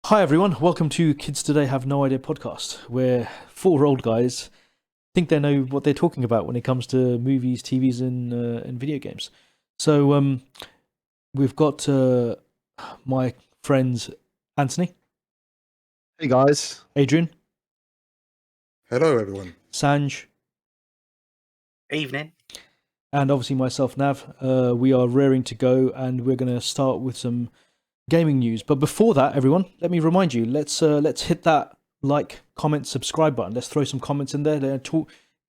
Hi everyone, welcome to Kids Today Have No Idea podcast, where four old guys think they know what they're talking about when it comes to movies, TVs, and video games. So we've got my friends Anthony, Hey guys. Adrian, Hello, everyone. Sanj, Evening. and obviously myself, Nav. We are raring to go, and we're going to start with some gaming news. But before that, everyone, let me remind you: let's hit that like, comment, subscribe button. Let's throw some comments in there.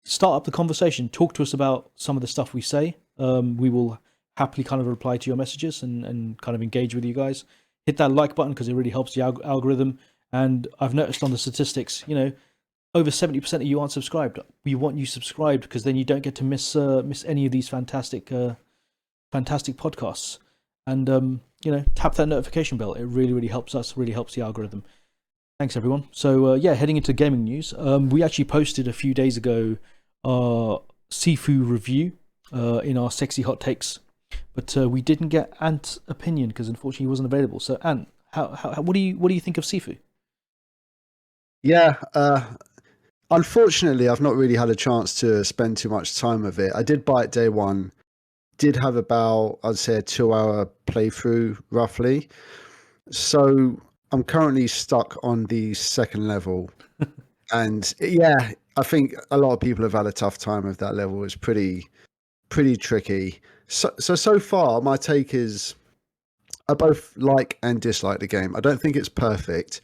Start up the conversation. Talk to us about some of the stuff we say. We will happily kind of reply to your messages and kind of engage with you guys. Hit that like button because it really helps the algorithm. And I've noticed on the statistics, over 70% of you aren't subscribed. We want you subscribed because then you don't get to miss any of these fantastic podcasts. And tap that notification bell. It really helps us. Really helps the algorithm. Thanks everyone. So heading into gaming news, we actually posted a few days ago our SIFU review in our sexy hot takes, but we didn't get Ant's opinion because unfortunately he wasn't available. So Ant, what do you think of SIFU? Yeah, unfortunately, I've not really had a chance to spend too much time with it. I did buy it day one, did have about, I'd say, a 2-hour playthrough roughly. So I'm currently stuck on the second level. And yeah, I think a lot of people have had a tough time with that level. It's pretty tricky. So far, my take is I both like and dislike the game. I don't think it's perfect.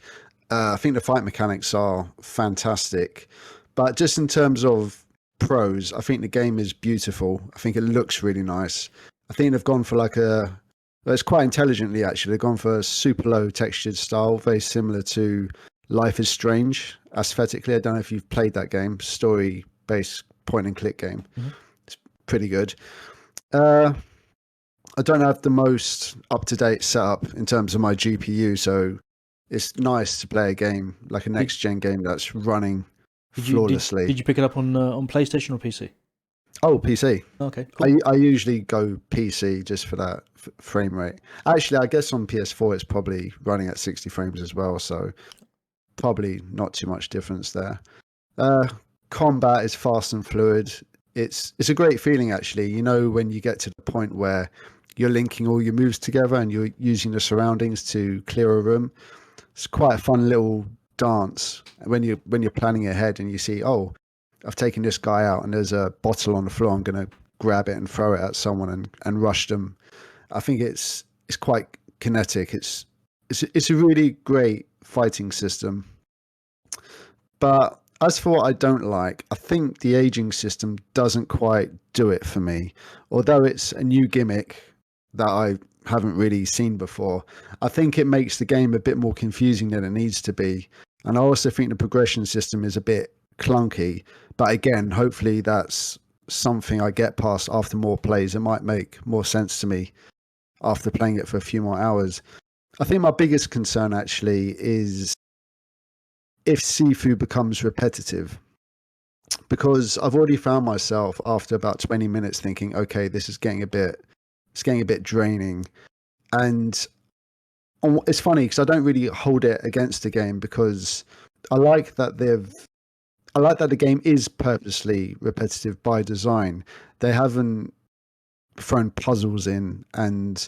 I think the fight mechanics are fantastic, but just in terms of pros, I think the game is beautiful. I think it looks really nice. I think they've gone for it's quite intelligently actually. They've gone for a super low textured style, very similar to Life is Strange aesthetically. I don't know if you've played that game, story-based point and click game. Mm-hmm. It's pretty good. I don't have the most up-to-date setup in terms of my GPU, so it's nice to play a game like a next-gen game that's running flawlessly. Did you pick it up on PlayStation or PC? Oh, PC. Okay, cool. I usually go PC just for that frame rate. Actually, I guess on PS4 it's probably running at 60 frames as well, so probably not too much difference there. Combat is fast and fluid. It's a great feeling actually. When you get to the point where you're linking all your moves together and you're using the surroundings to clear a room. It's quite a fun little dance when you're planning ahead and you see, oh, I've taken this guy out and there's a bottle on the floor. I'm going to grab it and throw it at someone and rush them. I think it's quite kinetic. It's a really great fighting system. But as for what I don't like, I think the aging system doesn't quite do it for me. Although it's a new gimmick that I haven't really seen before, I think it makes the game a bit more confusing than it needs to be. And I also think the progression system is a bit clunky. But again, hopefully that's something I get past after more plays. It might make more sense to me after playing it for a few more hours. I think my biggest concern actually is if SIFU becomes repetitive, because I've already found myself after about 20 minutes thinking, okay, this is getting a bit draining. And it's funny because I don't really hold it against the game because I like that the game is purposely repetitive by design. They haven't thrown puzzles in, and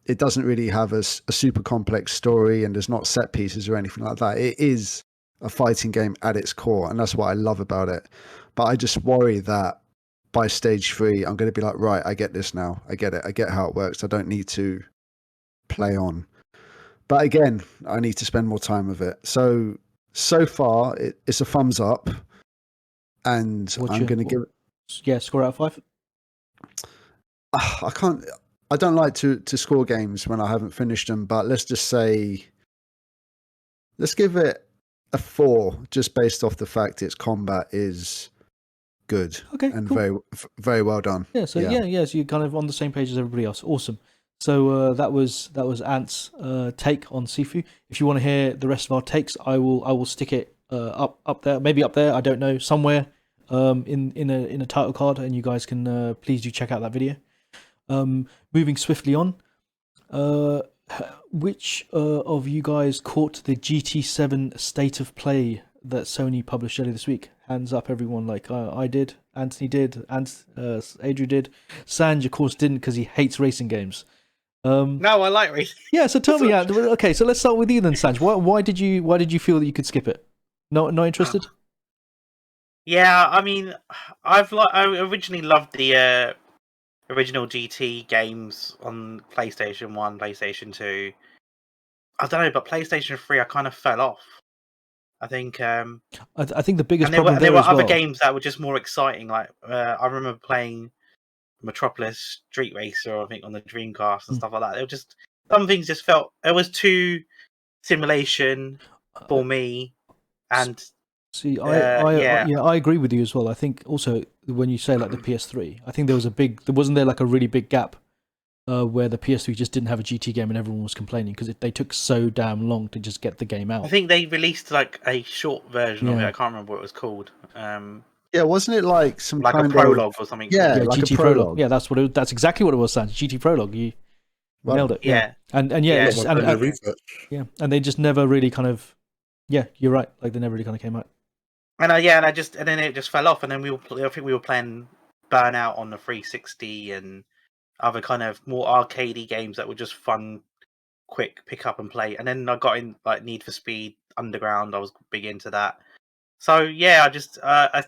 it doesn't really have a super complex story, and there's not set pieces or anything like that. It is a fighting game at its core, and that's what I love about it. But I just worry that by stage 3, I'm going to be like, right, I get this now. I get it. I get how it works. I don't need to play on. But again, I need to spend more time with it. So far, it's a thumbs up. And I'm going to give it... Yeah, score out of 5? I don't like to score games when I haven't finished them, but let's give it a 4, just based off the fact its combat is good. Okay, and cool. very well done. Yeah, so so you're kind of on the same page as everybody else. Awesome. So that was Ant's take on SIFU. If you want to hear the rest of our takes, I will stick it up there, maybe up there, I don't know, somewhere in a title card, and you guys can please do check out that video. Moving swiftly on, which of you guys caught the GT7 State of Play that Sony published earlier this week? Hands up, everyone. Like I did, Anthony did, and Adrian did. Sanj, of course, didn't because he hates racing games. No, I like racing. Yeah, so tell me, okay, so let's start with you then, Sanj. Why did you feel that you could skip it? Not interested? Yeah, I mean, I originally loved the original GT games on PlayStation 1, PlayStation 2. I don't know, but PlayStation 3, I kind of fell off. I think. I think the biggest and there problem were as other well. games that were just more exciting. Like I remember playing Metropolis Street Racer, I think, on the Dreamcast and stuff like that. It was just some things just felt it was too simulation for me. And see, I agree with you as well. I think also when you say like the PS3, I think there wasn't there like a really big gap where the PS3 just didn't have a GT game and everyone was complaining because they took so damn long to just get the game out. I think they released like a short version of it. I can't remember what it was called. Yeah, wasn't it like some like kind a prologue or something? Yeah, like GT a prologue. Yeah, that's exactly what it was, Sanj. GT prologue. You nailed it. Yeah. And they just never really kind of. Yeah, you're right. Like they never really kind of came out. And then it just fell off. And then I think we were playing Burnout on the 360 and other kind of more arcadey games that were just fun, quick pick up and play. And then I got in like Need for Speed Underground. I was big into that. So yeah, I just I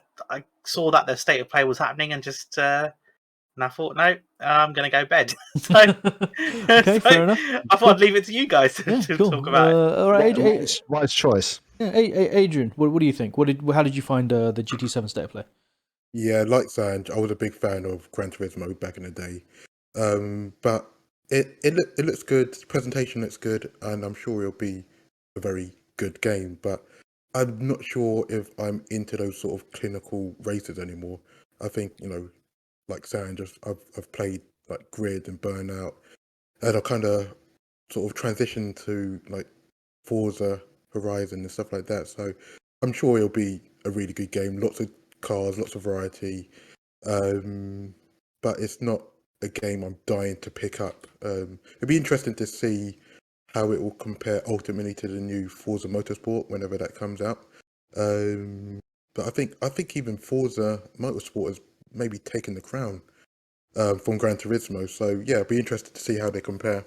saw that the State of Play was happening and just and I thought, no, I'm going to go bed. Okay, fair enough. I thought I'd leave it to you guys to talk about it. All right, wise choice. Yeah, Adrian, what do you think? How did you find the GT7 State of Play? Yeah, like Sanj, I was a big fan of Gran Turismo back in the day. But it looks good, the presentation looks good, and I'm sure it'll be a very good game. But I'm not sure if I'm into those sort of clinical races anymore. I think, like Sanj, I've played like Grid and Burnout, and I kind of sort of transitioned to like Forza Horizon and stuff like that. So I'm sure it'll be a really good game. Lots of cars, lots of variety. But it's not a game I'm dying to pick up. It'd be interesting to see how it will compare ultimately to the new Forza Motorsport whenever that comes out. But I think even Forza Motorsport has maybe taken the crown from Gran Turismo. So yeah, I'd be interested to see how they compare.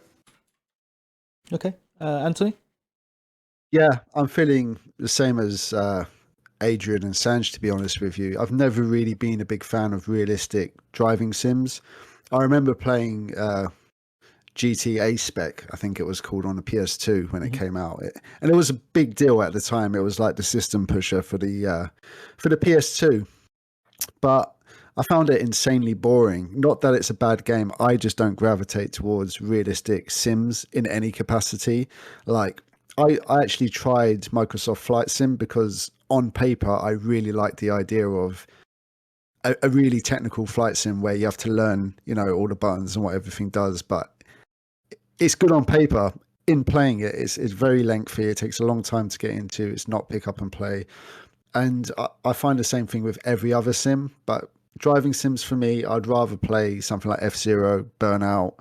Okay, Anthony? Yeah, I'm feeling the same as Adrian and Sanj, to be honest with you. I've never really been a big fan of realistic driving sims. I remember playing GTA Spec, I think it was called, on the PS2 when it came out. And it was a big deal at the time. It was like the system pusher for the PS2. But I found it insanely boring. Not that it's a bad game. I just don't gravitate towards realistic sims in any capacity. Like, I actually tried Microsoft Flight Sim because on paper, I really like the idea of a really technical flight sim where you have to learn, all the buttons and what everything does. But it's good on paper. In playing it, it's very lengthy. It takes a long time to get into. It's not pick up and play. And I find the same thing with every other sim. But driving sims for me, I'd rather play something like F-Zero, Burnout,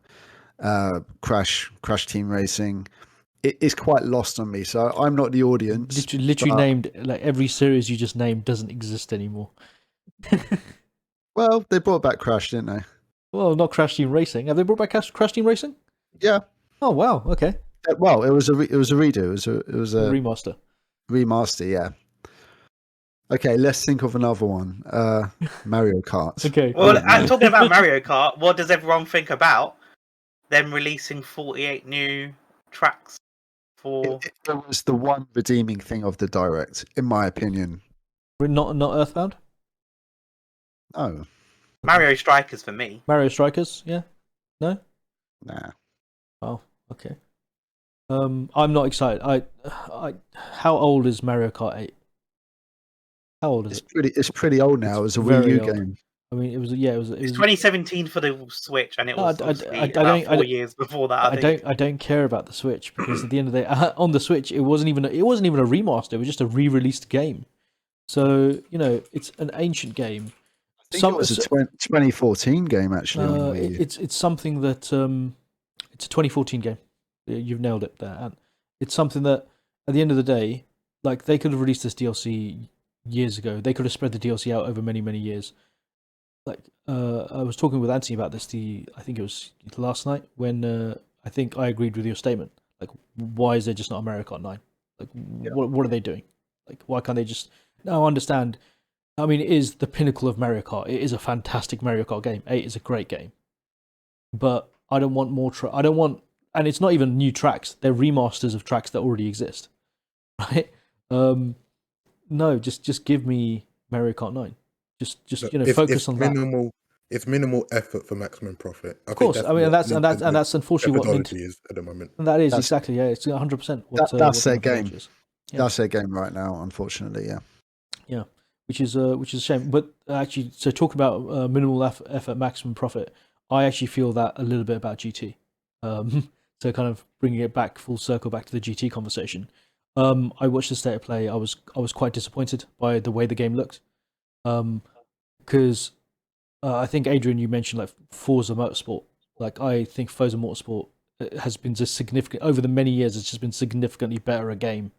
Crash Team Racing. It's quite lost on me, so I'm not the audience. Literally named, like every series you just named doesn't exist anymore. Well, they brought back Crash, didn't they? Well, not Crash Team Racing. Have they brought back Crash Team Racing? Yeah. Oh wow. Okay. Well, it was a redo. It was a remaster. Remaster, yeah. Okay, let's think of another one. Mario Kart. Okay. Well, talking about Mario Kart, what does everyone think about them releasing 48 new tracks? It was the one redeeming thing of the Direct, in my opinion. Not Earthbound? Oh. Mario Strikers for me. Mario Strikers, yeah? No? Nah. Oh, okay. I'm not excited. How old is Mario Kart 8? How old is it? It's pretty old now. It was a Wii U game. I mean, it was 2017 for the Switch, and it was about 4 years before that. I don't care about the Switch because at the end of the day, on the Switch, it wasn't even a remaster. It was just a re-released game. So it's an ancient game. I think it was a 2014 game actually. It's something that it's a 2014 game. You've nailed it there, and it's something that at the end of the day, like they could have released this DLC years ago. They could have spread the DLC out over many many years. Like I was talking with Anthony about this. I think it was last night when I think I agreed with your statement. Like, why is there just not a Mario Kart 9? Like, what are they doing? Like, why can't they just? Now I understand. I mean, it is the pinnacle of Mario Kart. It is a fantastic Mario Kart game. 8 is a great game, but I don't want more. I don't want, and it's not even new tracks. They're remasters of tracks that already exist, right? No, just give me Mario Kart 9. Just focus on that. It's minimal effort for maximum profit. Of course, I mean, and that's unfortunately what methodology is at the moment. And that's exactly, yeah, it's 100% what that's their the game. is. Yeah. That's their game right now, unfortunately. Yeah. Yeah, which is a shame. But actually, so talk about minimal effort, maximum profit. I actually feel that a little bit about GT. So kind of bringing it back full circle back to the GT conversation. I watched the state of play. I was quite disappointed by the way the game looked. Because I think Adrian, you mentioned like Forza Motorsport. Like I think Forza Motorsport has been just significant over the many years. It's just been significantly better a game,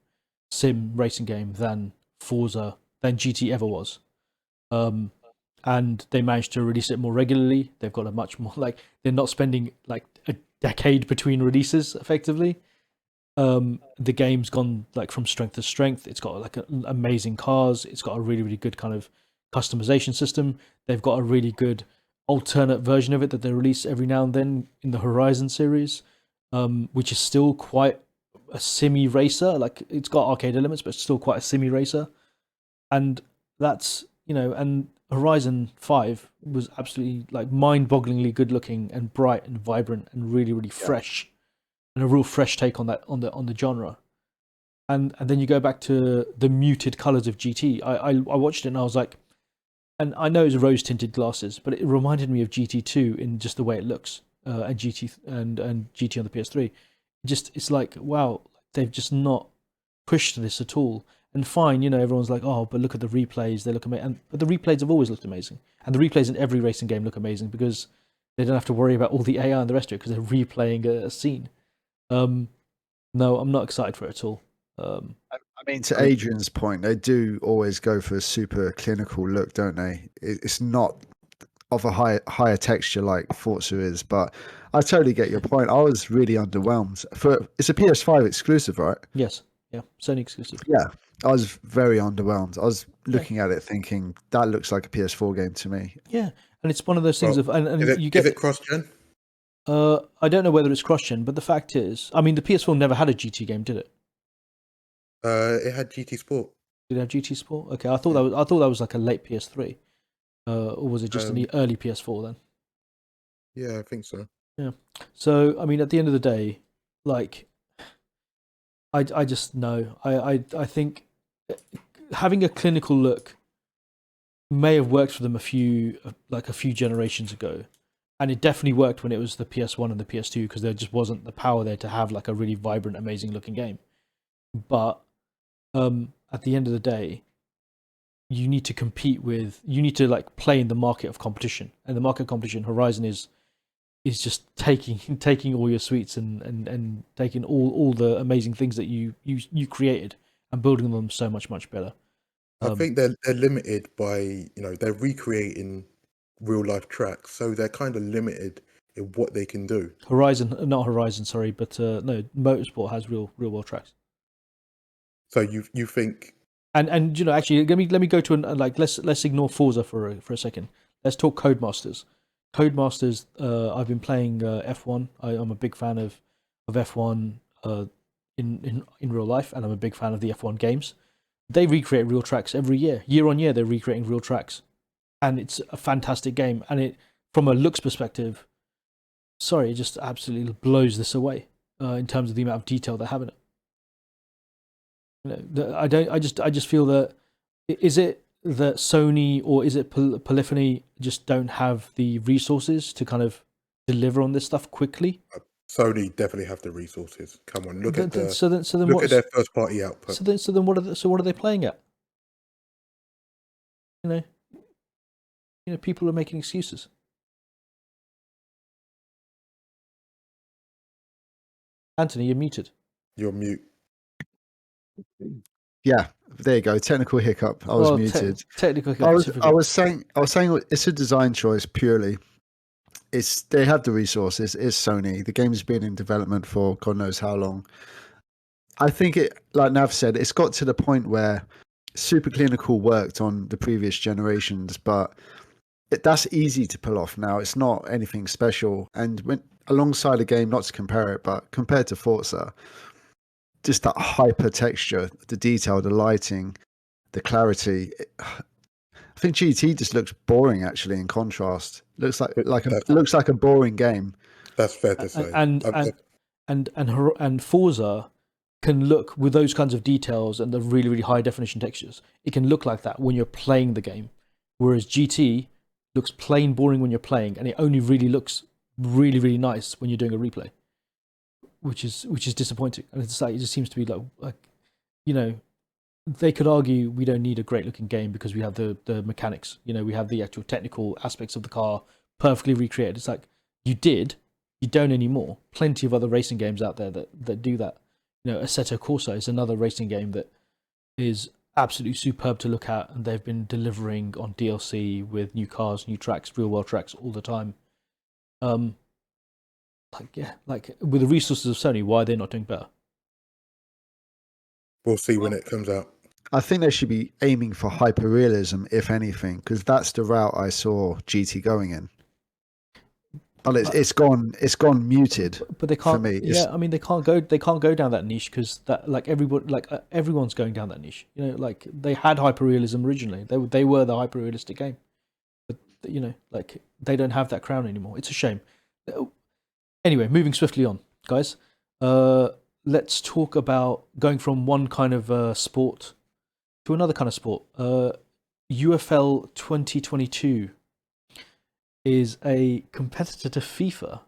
sim racing game than Forza than GT ever was. And they managed to release it more regularly. They've got a much more like they're not spending like a decade between releases effectively. The game's gone like from strength to strength. It's got like amazing cars. It's got a really really good kind of customization system. They've got a really good alternate version of it that they release every now and then in the Horizon series, which is still quite a simmy racer. Like it's got arcade elements, but it's still quite a simmy racer. And that's and Horizon 5 was absolutely like mind-bogglingly good looking and bright and vibrant and really really fresh, and a real fresh take on that on the genre. And then you go back to the muted colors of GT. I watched it and I was like, and I know it's rose tinted glasses, but it reminded me of GT2 in just the way it looks, and GT and GT on the PS3. It's like, wow, they've just not pushed this at all. And fine, everyone's like, oh, but look at the replays, they look amazing. But the replays have always looked amazing, and the replays in every racing game look amazing because they don't have to worry about all the AI and the rest of it because they're replaying a scene. No, I'm not excited for it at all. I mean, to Adrian's point, they do always go for a super clinical look, don't they? It's not of a higher texture like Forza is, but I totally get your point. I was really underwhelmed. It's a PS5 exclusive, right? Yes, yeah, Sony exclusive. Yeah, I was very underwhelmed. I was looking at it thinking that looks like a PS4 game to me. Yeah, and it's one of those things is it cross-gen? I don't know whether it's cross-gen, but the fact is, I mean, the PS4 never had a GT game, did it? It had GT Sport. Did it have GT Sport? Okay, I thought that was like a late PS3, or was it just an early PS4 then? Yeah, I think so. Yeah. So I mean, at the end of the day, like, I just know I think having a clinical look may have worked for them a few generations ago, and it definitely worked when it was the PS1 and the PS2 because there just wasn't the power there to have like a really vibrant, amazing looking game. But at the end of the day, you need to like play in the market of competition, and the market of competition, Horizon is just taking all your sweets and taking all the amazing things that you created and building them so much better. I think they're limited by they're recreating real life tracks, so they're kind of limited in what they can do. Not Horizon, sorry, but no, Motorsport has real world tracks. So you think, and actually let me go to let's ignore Forza for a second. Let's talk Codemasters. Codemasters, I've been playing F1. I'm a big fan of F1 in real life, and I'm a big fan of the F1 games. They recreate real tracks every year. Year on year, they're recreating real tracks, and it's a fantastic game. And it, from a looks perspective, it just absolutely blows this away in terms of the amount of detail they have in it. I just feel that is it that Sony or is it Polyphony just don't have the resources to kind of deliver on this stuff quickly? Sony definitely have the resources. Come on, look at their first party output. So then what are they playing at? People are making excuses. Anthony, you're muted. You're mute. Yeah, there you go. Technical hiccup. I was muted. Technical I hiccup. was saying it's a design choice purely. They have the resources. It's Sony. The game's been in development for God knows how long. I think it, like Nav said, it's got to the point where Super Clinical worked on the previous generations, but that's easy to pull off now. It's not anything special. And when alongside a game, not to compare it, but compared to Forza, just that hyper texture, the detail, the lighting, the clarity. I think GT just looks boring actually. In contrast, looks like a boring game. That's fair to say. And Forza can look with those kinds of details and the really, really high definition textures. It can look like that when you're playing the game, whereas GT looks plain boring when you're playing, and it only really looks really, really nice when you're doing a replay, which is disappointing. And it's like it just seems to be like you know, they could argue we don't need a great looking game because we have the mechanics. You know, we have the actual technical aspects of the car perfectly recreated. It's like you don't anymore. Plenty of other racing games out there that do that. You know, Assetto Corsa is another racing game that is absolutely superb to look at, and they've been delivering on DLC with new cars, new tracks, real world tracks all the time. Like with the resources of Sony, why are they not doing better? We'll see when it comes out. I think they should be aiming for hyperrealism, if anything, because that's the route I saw GT going in. But it's gone muted. But they can't. For me, yeah, I mean they can't go down that niche because that everyone's going down that niche. You know, like they had hyperrealism originally. They were the hyperrealistic game, but you know, like they don't have that crown anymore. It's a shame. Anyway, moving swiftly on, guys. Let's talk about going from one kind of sport to another kind of sport. UFL 2022 is a competitor to FIFA.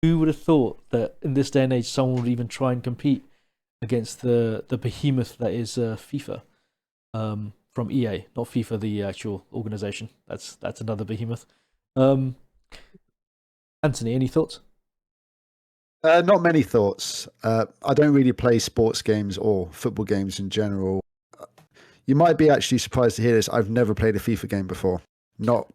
Who would have thought that in this day and age someone would even try and compete against the behemoth that is FIFA from EA, not FIFA the actual organization. That's another behemoth. Anthony, any thoughts? Not many thoughts. I don't really play sports games or football games in general. You might be actually surprised to hear this. I've never played a FIFA game before. Not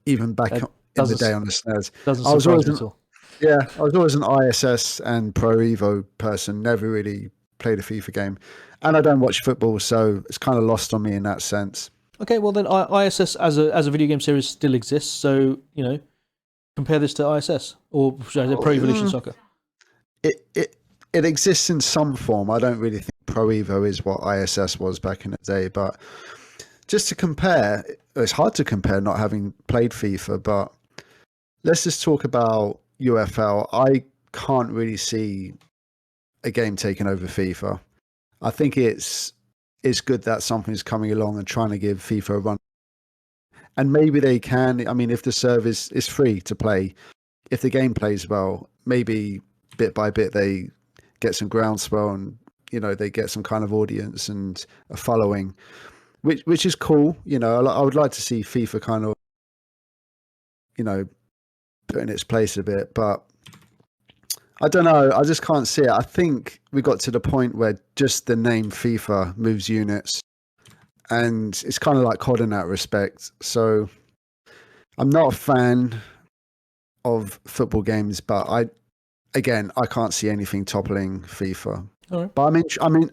even back in the day on the SNES. Doesn't surprise me at all. Yeah, I was always an ISS and Pro Evo person. Never really played a FIFA game, and I don't watch football, so it's kind of lost on me in that sense. Okay, well then ISS as a video game series still exists. So you know, compare this to ISS or should I say Pro Evolution Soccer. It exists in some form. I don't really think Pro Evo is what ISS was back in the day, but just to compare, it's hard to compare not having played FIFA, but let's just talk about UFL. I can't really see a game taking over FIFA. I think it's good that something's coming along and trying to give FIFA a run. And maybe they can. I mean, if the service is free to play, if the game plays well, maybe bit by bit they get some groundswell and, you know, they get some kind of audience and a following, which is cool. You know, I would like to see FIFA kind of, you know, put in its place a bit, but I don't know. I just can't see it. I think we got to the point where just the name FIFA moves units, and it's kind of like COD in that respect. So I'm not a fan of football games, but I can't see anything toppling FIFA. All right. But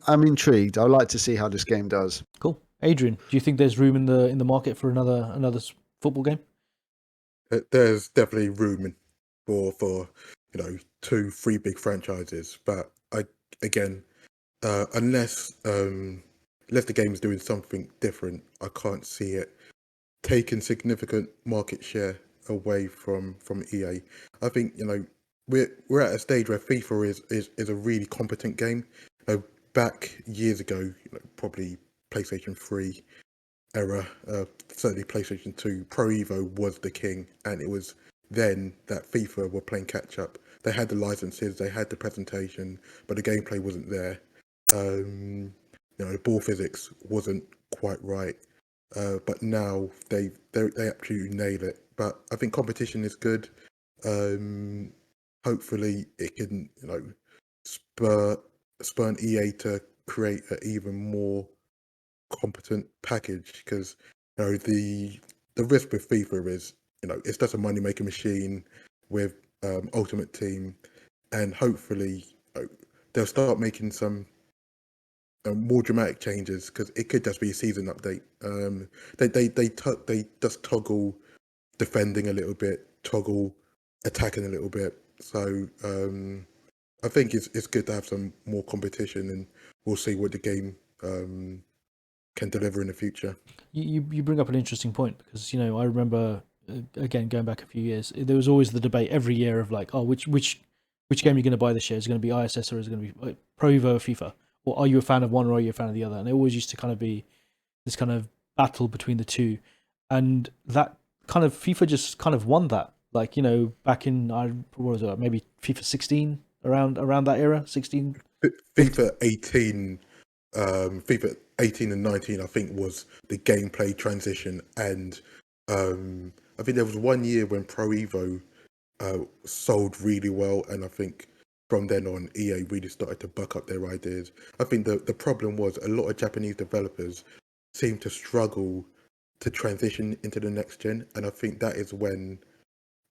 I'm intrigued. I'd like to see how this game does. Cool. Adrian, do you think there's room in the market for another football game? There's definitely room for 2-3 big franchises, but unless the game is doing something different, I can't see it taking significant market share away from EA. I think we're at a stage where FIFA is a really competent game. Back years ago, probably PlayStation 3 era, certainly PlayStation 2, Pro Evo was the king, and it was then that FIFA were playing catch up. They had the licenses, they had the presentation, but the gameplay wasn't there. The ball physics wasn't quite right. But now they absolutely nail it. But I think competition is good. Hopefully it can spur an EA to create an even more competent package, because the risk with FIFA is it's just a money making machine with Ultimate Team, and hopefully they'll start making some more dramatic changes, because it could just be a season update. They just toggle defending a little bit, toggle attacking a little bit. So I think it's good to have some more competition, and we'll see what the game can deliver in the future. You bring up an interesting point, because I remember again going back a few years, there was always the debate every year of like, oh, which game are you going to buy this year? Is it going to be ISS or is it going to be Pro Evo or FIFA? Or are you a fan of one or are you a fan of the other? And it always used to kind of be this kind of battle between the two, and that kind of FIFA just kind of won that. Like back in what was it, maybe FIFA 16, around that era, 16. FIFA 18. FIFA 18 and 19, I think, was the gameplay transition, and I think there was 1 year when Pro Evo sold really well, and I think from then on EA really started to buck up their ideas. I think the problem was a lot of Japanese developers seemed to struggle to transition into the next gen, and I think that is when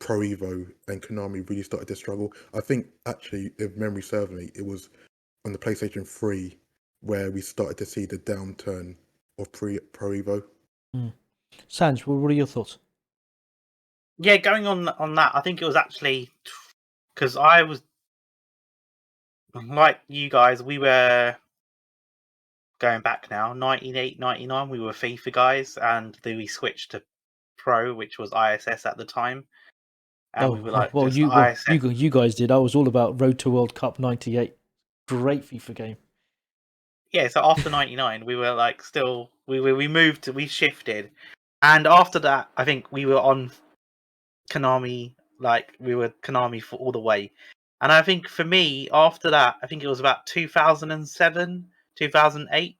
Pro Evo and Konami really started to struggle. I think actually, if memory serves me, it was on the PlayStation 3 where we started to see the downturn of Pro Evo. Sanj, what are your thoughts? Yeah, going on that, I think it was actually because I was like you guys, we were going back now, 98, 99, we were FIFA guys, and then we switched to Pro, which was ISS at the time. And we were like, you guys did. I was all about Road to World Cup 98. Great FIFA game. Yeah, so after 99, we were like we shifted. And after that, I think we were on Konami, like we were Konami for all the way. And I think for me, after that, I think it was about 2007, 2008,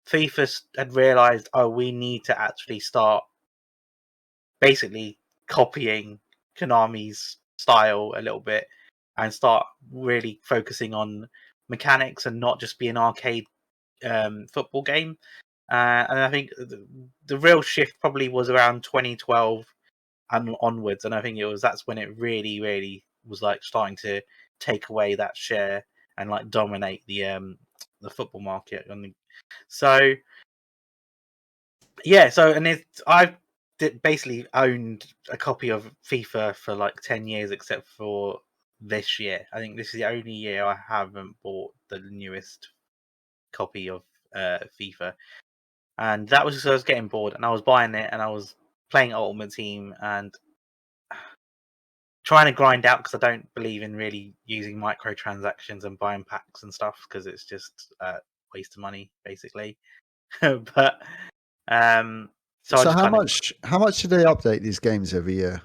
FIFA had realized, oh, we need to actually start basically copying Konami's style a little bit and start really focusing on mechanics and not just be an arcade football game. And I think the real shift probably was around 2012 and onwards, and I think that's when it really, really was like starting to take away that share and like dominate the football market. So yeah, I've basically owned a copy of FIFA for like 10 years, except for this year. I think this is the only year I haven't bought the newest copy of FIFA, and that was because I was getting bored and I was buying it and I was playing Ultimate Team and trying to grind out, because I don't believe in really using microtransactions and buying packs and stuff, because it's just a waste of money basically. But so how much do they update these games every year?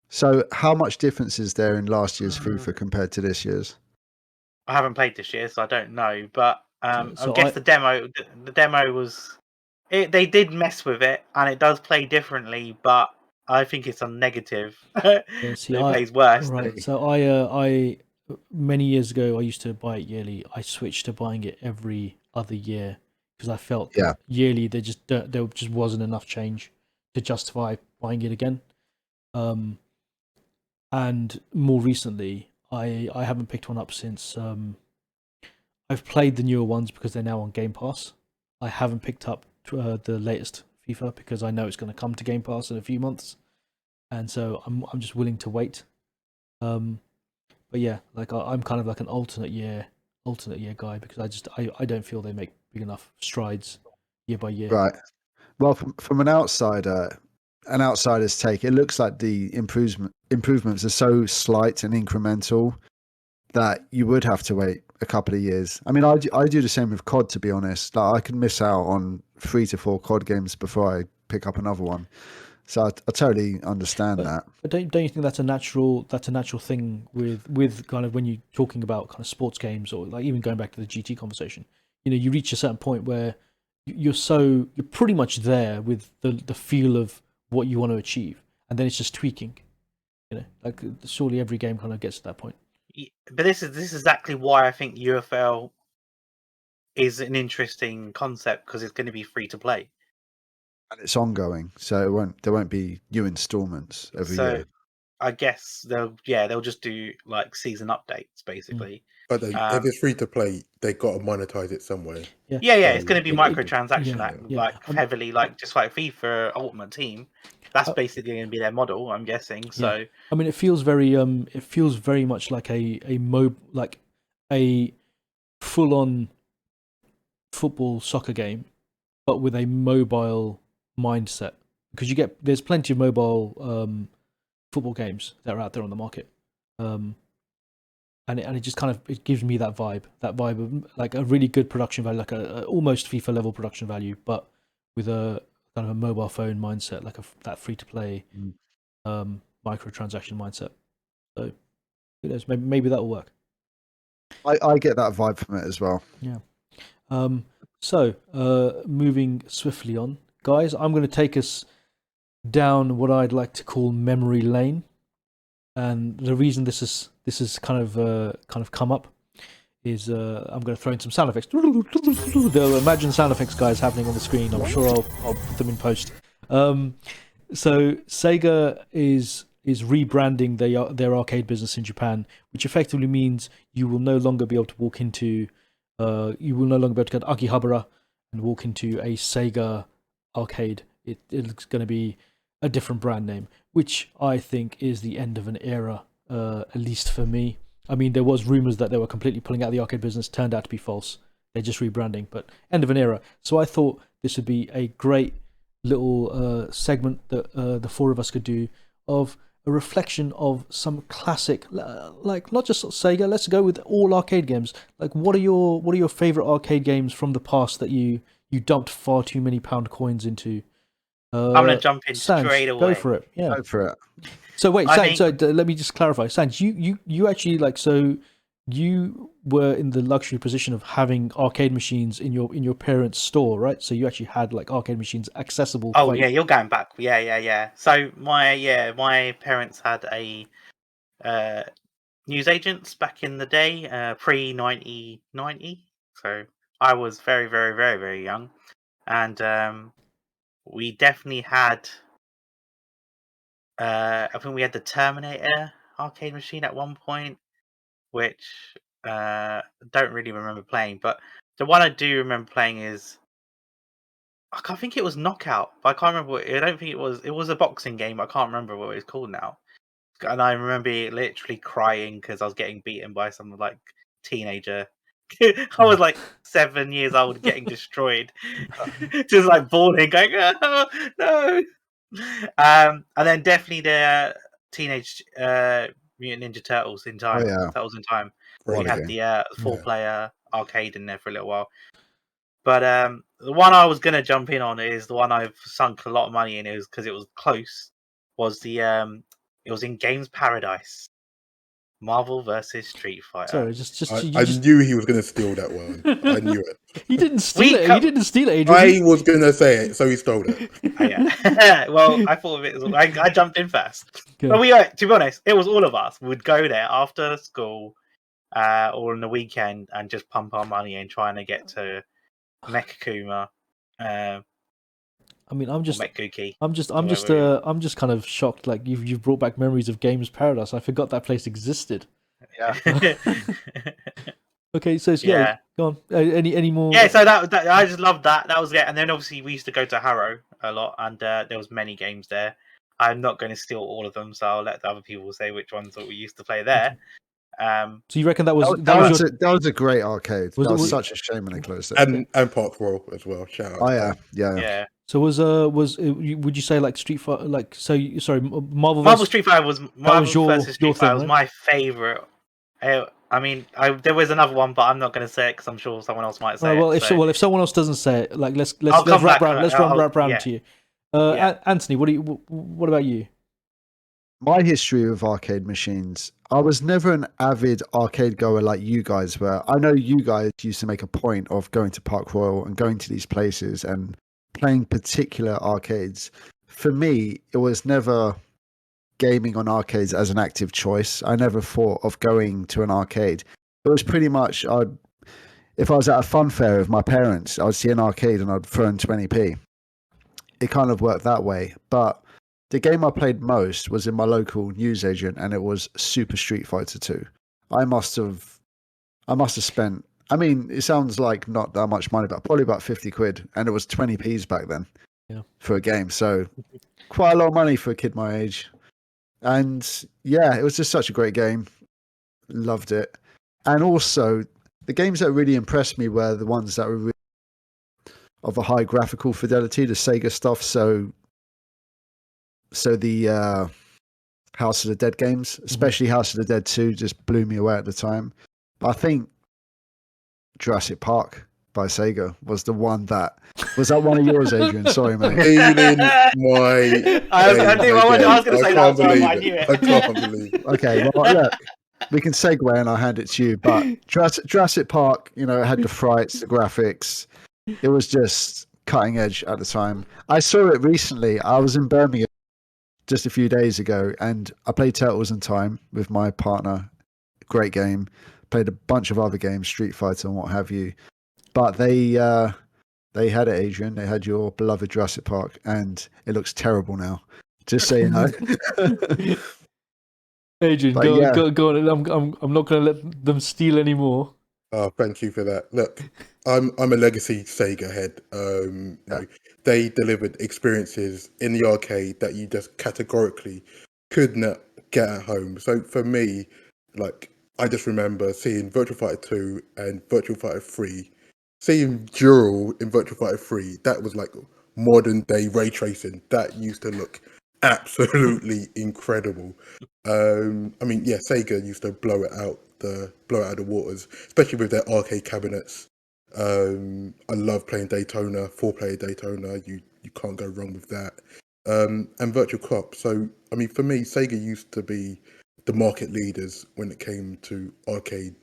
So how much difference is there in last year's FIFA compared to this year's? I haven't played this year, so I don't know. But I guess the demo was they did mess with it, and it does play differently, but I think it's a negative. Yeah, see, it plays worse. Right. So I many years ago I used to buy it yearly. I switched to buying it every other year because I felt yearly there just wasn't enough change to justify buying it again. And more recently, I haven't picked one up since. I've played the newer ones because they're now on Game Pass. I haven't picked up the latest FIFA because I know it's going to come to Game Pass in a few months, and so I'm just willing to wait. But yeah, like I'm kind of like an alternate year guy, because I don't feel they make big enough strides year by year. Right. Well, from an outsider's take, it looks like the improvements are so slight and incremental that you would have to wait a couple of years. I mean, I do the same with COD, to be honest. Like, I can miss out on 3 to 4 COD games before I pick up another one. So I totally understand that. But don't you think that's a natural thing with kind of when you're talking about kind of sports games, or like even going back to the GT conversation? You reach a certain point where you're pretty much there with the feel of what you want to achieve, and then it's just tweaking. Like surely every game kind of gets to that point. But this is exactly why I think UFL is an interesting concept, because it's going to be free to play. And it's ongoing, so there won't be new installments every So year. I guess they'll just do like season updates basically. But if it's free to play, they got to monetize it somewhere. Yeah, So it's going to be microtransaction, like heavily, like just like FIFA Ultimate Team. That's basically going to be their model, I'm guessing. So I mean, it feels very much like a full-on football soccer game, but with a mobile mindset, because there's plenty of mobile football games that are out there on the market, and it just kind of, it gives me that vibe of like a really good production value, like a almost FIFA level production value, but with a kind of a mobile phone mindset, like that free to play microtransaction mindset. So who knows, maybe that'll work. I get that vibe from it as well. Yeah. So moving swiftly on, guys, I'm going to take us down what I'd like to call memory lane, and the reason this is kind of come up is I'm going to throw in some sound effects. The imagine sound effects, guys, happening on the screen. I'm sure I'll put them in post. So Sega is rebranding their arcade business in Japan, which effectively means you will no longer be able to walk into you will no longer be able to go to Akihabara and walk into a Sega arcade. It's going to be a different brand name, which I think is the end of an era, at least for me. I mean, there was rumors that they were completely pulling out the arcade business. Turned out to be false. They're just rebranding, but end of an era. So I thought this would be a great little segment that the four of us could do of a reflection of some classic, like not just Sega. Let's go with all arcade games. Like, what are your favorite arcade games from the past that you dumped far too many pound coins into? I'm gonna jump in Sans, straight away. Go for it. Yeah. Go for it. So wait, Sans, so let me just clarify. Sans, you actually you were in the luxury position of having arcade machines in your parents' store, right? So you actually had like arcade machines accessible. Oh yeah, you're going back. Yeah. So my parents had a newsagents back in the day, pre 1990. So I was very, very, very, very young, and we definitely had. I think we had the Terminator arcade machine at one point, which don't really remember playing. But the one I do remember playing is, I can't think it was Knockout, but I can't remember. I don't think it was. It was a boxing game. But I can't remember what it was called now. And I remember literally crying because I was getting beaten by some like teenager. I was like 7 years old, getting destroyed, just like bawling, going, "Oh, no!" And then definitely the Teenage Mutant Ninja Turtles in time. Oh, yeah. That was in time. Right We had again. the 4-player arcade in there for a little while. But the one I was gonna jump in on is the one I've sunk a lot of money in. It was because it was close. Was the it was in Games Paradise, Marvel versus Street Fighter. Sorry, I knew he was going to steal that one. I knew it. You didn't steal it. You didn't steal it, Adrian. I was going to say it, so he stole it. Oh, yeah. Well, I thought of it as well. I jumped in first. Good. But to be honest, it was all of us. We'd go there after school or on the weekend and just pump our money in trying to get to Mechakuma. I mean, I'm just Mekuki. I'm just kind of shocked. Like you've brought back memories of Games Paradise. I forgot that place existed. Yeah. Okay, so yeah, go on. Any more? Yeah, so that I just loved that. That was it. And then obviously we used to go to Harrow a lot, and there was many games there. I'm not going to steal all of them, so I'll let the other people say which ones that we used to play there. So you reckon that was a great arcade? That was such a shame when they closed it. And Park Royal as well. Shout out. Oh yeah. So would you say like Street Fighter, like Marvel Street Fighter was versus Street Fighter was my favorite. I mean, there was another one, but I'm not going to say it because I'm sure someone else might say it. If someone else doesn't say it, like let's wrap around to you. Anthony, what about you? My history with arcade machines, I was never an avid arcade goer like you guys were. I know you guys used to make a point of going to Park Royal and going to these places and playing particular arcades. For me, it was never gaming on arcades as an active choice. I never thought of going to an arcade. It was pretty much, if I was at a fun fair with my parents, I'd see an arcade and I'd throw in 20p. It kind of worked that way. But the game I played most was in my local newsagent, and it was Super Street Fighter 2. I must have spent, I mean, it sounds like not that much money, but probably about 50 quid. And it was 20p's back then for a game. So quite a lot of money for a kid my age. And yeah, it was just such a great game. Loved it. And also, the games that really impressed me were the ones that were really of a high graphical fidelity, the Sega stuff. So the House of the Dead games, especially House of the Dead 2, just blew me away at the time. But I think Jurassic Park by Sega was the one that was that one of yours, Adrian? Sorry, mate. Feeling my I was going to say that. I knew I it. can't believe it. Okay, well, look, we can segue and I'll hand it to you. But Jurassic Park, you know, it had the frights, the graphics. It was just cutting edge at the time. I saw it recently. I was in Birmingham just a few days ago, and I played Turtles in Time with my partner. Great game. Played a bunch of other games, Street Fighter and what have you. But they had it, Adrian. They had your beloved Jurassic Park, and it looks terrible now. Just so you know. Adrian, go on. I'm not going to let them steal anymore. Oh, thank you for that. Look, I'm a legacy Sega head. You know, they delivered experiences in the arcade that you just categorically could not get at home. So for me, like, I just remember seeing Virtua Fighter 2 and Virtua Fighter 3, seeing Dural in Virtua Fighter 3. That was like modern day ray tracing. That used to look absolutely incredible. I mean, yeah, Sega used to blow it out the waters, especially with their arcade cabinets. I love playing Daytona, 4-player Daytona. You can't go wrong with that. And Virtual Cop. So, I mean, for me, Sega used to be the market leaders when it came to arcade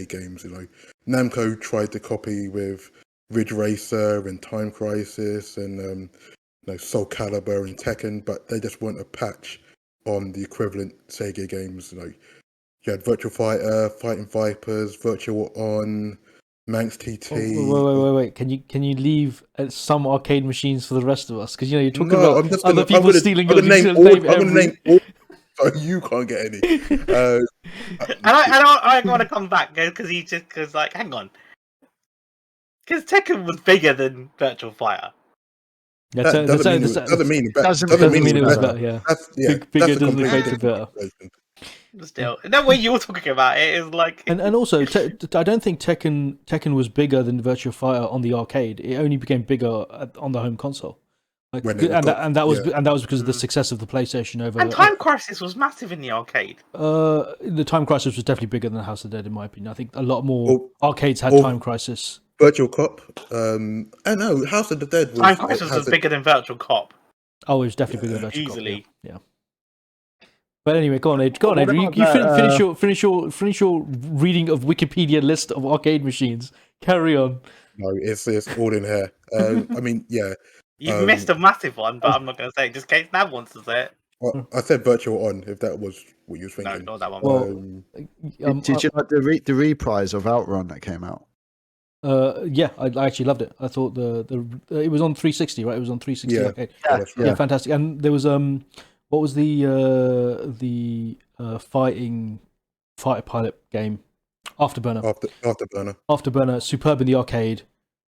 games. You know, Namco tried to copy with Ridge Racer and Time Crisis and you know, Soul Calibur and Tekken, but they just weren't a patch on the equivalent Sega games. You know, you had Virtual Fighter, Fighting Vipers, Virtual On, Manx TT. Wait. Can you leave some arcade machines for the rest of us? Because, you know, you're talking about other people stealing your yours. I'm going to name all, so you can't get any. And I want to come back because like, hang on, because Tekken was bigger than Virtual Fighter. That doesn't mean it was better. Yeah, bigger that's doesn't equate to better. Still, the way you're talking about it is like, and also, I don't think Tekken was bigger than Virtua Fighter on the arcade. It only became bigger on the home console. Like, that was because of the success of the PlayStation over. And Time Crisis was massive in the arcade. The Time Crisis was definitely bigger than House of the Dead, in my opinion. I think a lot more arcades had Time Crisis. Virtual Cop. I know House of the Dead. Time Crisis was bigger than Virtual Cop. Oh, it was definitely bigger than Virtual easily. Cop. Yeah. But anyway, go on, Ed. You finish your reading of Wikipedia list of arcade machines. Carry on. No, it's all in here. I mean, yeah. You've missed a massive one, but I'm not going to say it, just in case Nav wants to say it. Well, I said Virtual On, if that was what you were thinking. No, not that one. Well, did you like the reprise of Outrun that came out? Yeah, I actually loved it. I thought it was on 360, right? It was on 360 arcade. Yeah, fantastic. And there was what was the fighter pilot game? Afterburner. Afterburner, superb in the arcade,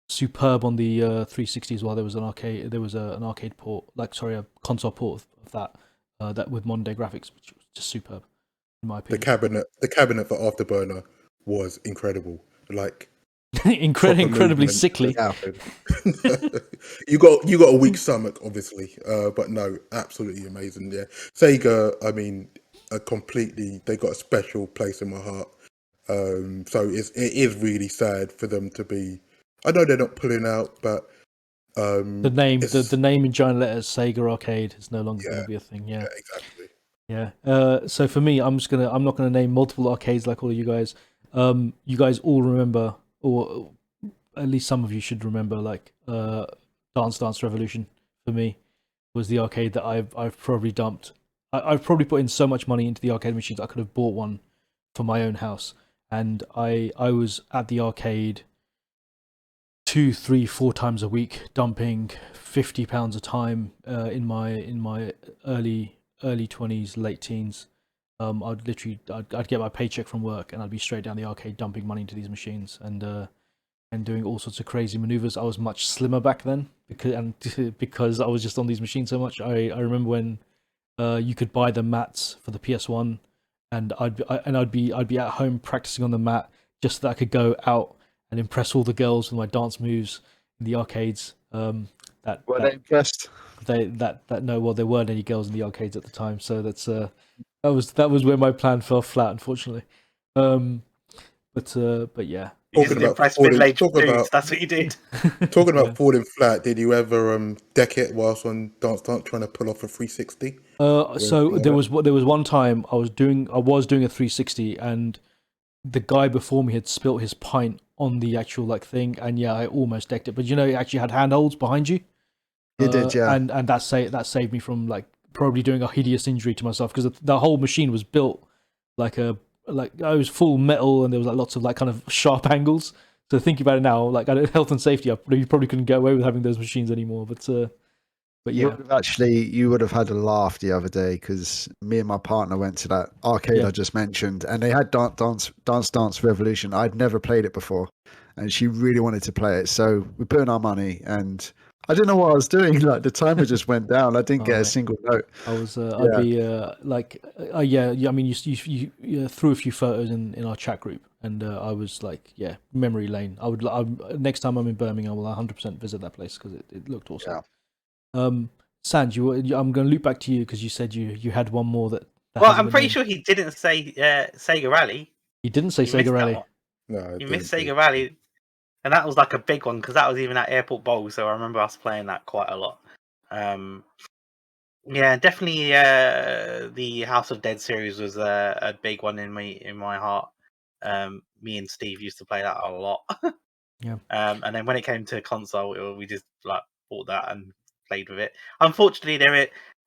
superb on the 360 as well. There was an arcade. There was an arcade port, a console port of that with modern day graphics, which was just superb in my opinion. The cabinet for Afterburner was incredible. Like incredibly sickly. you got a weak stomach, obviously, but no, absolutely amazing. Yeah, Sega. I mean, they got a special place in my heart. So it is really sad for them to be. I know they're not pulling out, but the name in giant letters, Sega Arcade, is no longer going to be a thing. Yeah, exactly. Yeah. So for me, I'm not gonna name multiple arcades like all of you guys. You guys all remember, or at least some of you should remember, like Dance Dance Revolution. For me, was the arcade that I've probably dumped I've probably put in so much money into the arcade machines. I could have bought one for my own house, and I was at the arcade 2, 3, 4 times a week, dumping £50 a time in my early 20s, late teens. I'd get my paycheck from work and I'd be straight down the arcade dumping money into these machines and doing all sorts of crazy maneuvers. I was much slimmer back then because I was just on these machines so much. I remember when you could buy the mats for the PS1, and I'd be at home practicing on the mat just so that I could go out and impress all the girls with my dance moves in the arcades. Were they impressed? No, well, there weren't any girls in the arcades at the time, so that was where my plan fell flat, unfortunately. But yeah. Talking about that's what you did. Talking about falling flat, did you ever deck it whilst on Dance Dance trying to pull off a 360? So there was one time I was doing a 360, and the guy before me had spilt his pint on the actual thing, and yeah, I almost decked it. But it actually had handholds behind you. You did, yeah. And that saved me from probably doing a hideous injury to myself, because the whole machine was built I was full metal, and there was lots of kind of sharp angles. So thinking about it now, health and safety, you probably couldn't get away with having those machines anymore. But yeah, you would have had a laugh the other day, because me and my partner went to that arcade I just mentioned, and they had Dance Revolution. I'd never played it before, and she really wanted to play it. So we put in our money, and I didn't know what I was doing. The timer just went down. I didn't get a single note. I was, I'd be I mean, you threw a few photos in our chat group, and I was memory lane. Next time I'm in Birmingham, I will 100% visit that place, because it looked awesome. Yeah. Sanj, I'm going to loop back to you, because you said you had one more that well, I'm pretty sure he didn't say Sega Rally. He didn't say Sega Rally. No, you missed Sega Rally. And that was a big one, because that was even at Airport Bowl, so I remember us playing that quite a lot. Yeah, definitely the House of Dead series was a big one in my heart. Me and Steve used to play that a lot. Yeah. And then when it came to console, we just bought that and played with it. Unfortunately,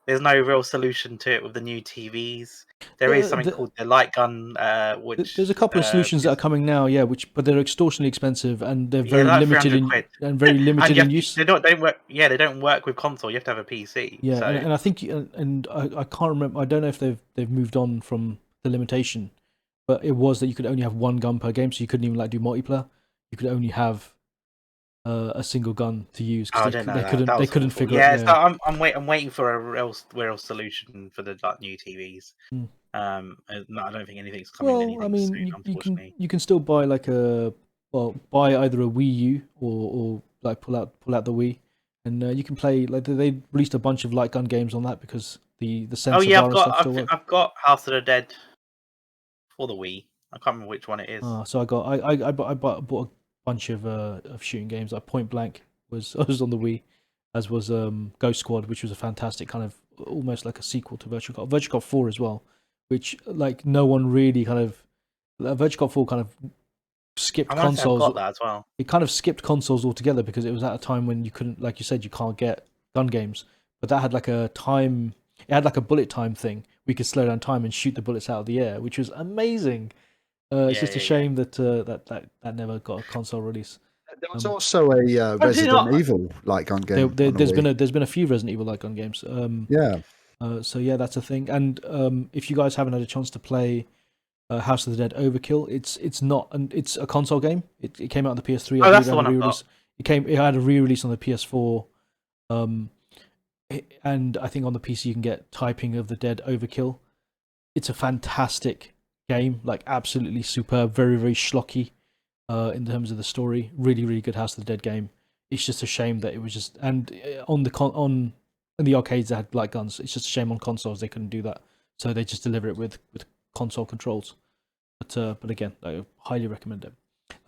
there's no real solution to it with the new TVs. There is something called the light gun, which there's a couple of solutions that are coming now, yeah, but they're extortionately expensive, and they're very limited in use. They don't work. Yeah, they don't work with console. You have to have a PC. Yeah, so. and I think, and I can't remember. I don't know if they've moved on from the limitation, but it was that you could only have one gun per game, so you couldn't even do multiplayer. You could only have a single gun to use, because they couldn't figure it. Yeah, so I'm waiting for a real solution for the new TVs. I don't think anything's coming. Soon, unfortunately. you can still buy buy either a Wii U or pull out the Wii, and you can play. They released a bunch of light gun games on that, because the sensor bar and stuff still works. I've got House of the Dead for the Wii. I can't remember which one it is. So I bought a bunch of shooting games. Point Blank was on the Wii, as was Ghost Squad, which was a fantastic kind of almost like a sequel to Virtua Cop. Virtua Cop 4 as well, which no one really Virtua Cop 4 kind of skipped consoles. Got that as well. It kind of skipped consoles altogether, because it was at a time when you couldn't, like you said, you can't get gun games. But that had a time. It had a bullet time thing. We could slow down time and shoot the bullets out of the air, which was amazing. It's just a shame that that never got a console release. There was also a Resident Evil light gun game. There's been a few Resident Evil light gun games. So yeah, that's a thing. And if you guys haven't had a chance to play House of the Dead Overkill, it's a console game. It came out on the PS3. Oh, that's the one I've got. It had a re-release on the PS4. And I think on the PC you can get Typing of the Dead Overkill. It's a fantastic game, absolutely superb, very, very schlocky in terms of the story. Really, really good House of the Dead game. It's just a shame that it was just, and in the arcades they had light guns. It's just a shame on consoles they couldn't do that, so they just deliver it with console controls. But again, I highly recommend it.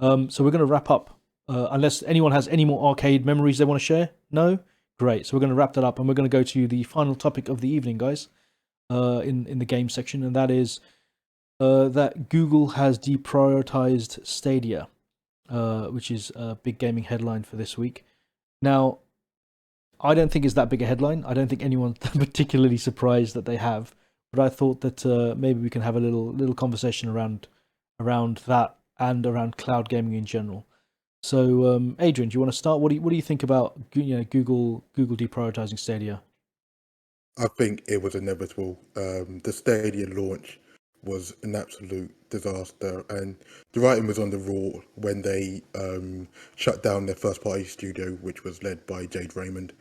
So we're going to wrap up. Unless anyone has any more arcade memories they want to share. No? Great. So we're going to wrap that up, and we're going to go to the final topic of the evening, guys, in the game section, and that is that Google has deprioritized Stadia, which is a big gaming headline for this week. Now, I don't think it's that big a headline. I don't think anyone's particularly surprised that they have, but I thought that maybe we can have a little conversation around that and around cloud gaming in general. So, Adrian, do you want to start? What do you think about Google deprioritizing Stadia? I think it was inevitable. The Stadia launch was an absolute disaster, and the writing was on the wall when they shut down their first-party studio, which was led by Jade Raymond,